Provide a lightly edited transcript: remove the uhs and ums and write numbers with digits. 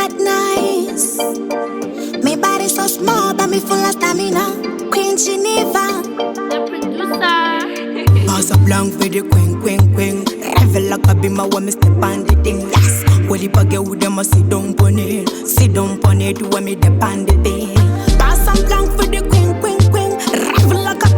that nice. My body so small, but me full of stamina. Queen Geneva, the producer. pass a blank for the queen. Every like a beamer when me step on the thing. Yes, well if I get with them, I sit down on it. Sit down on it when me dip on the thing. Pass a blank for the queen. Every like a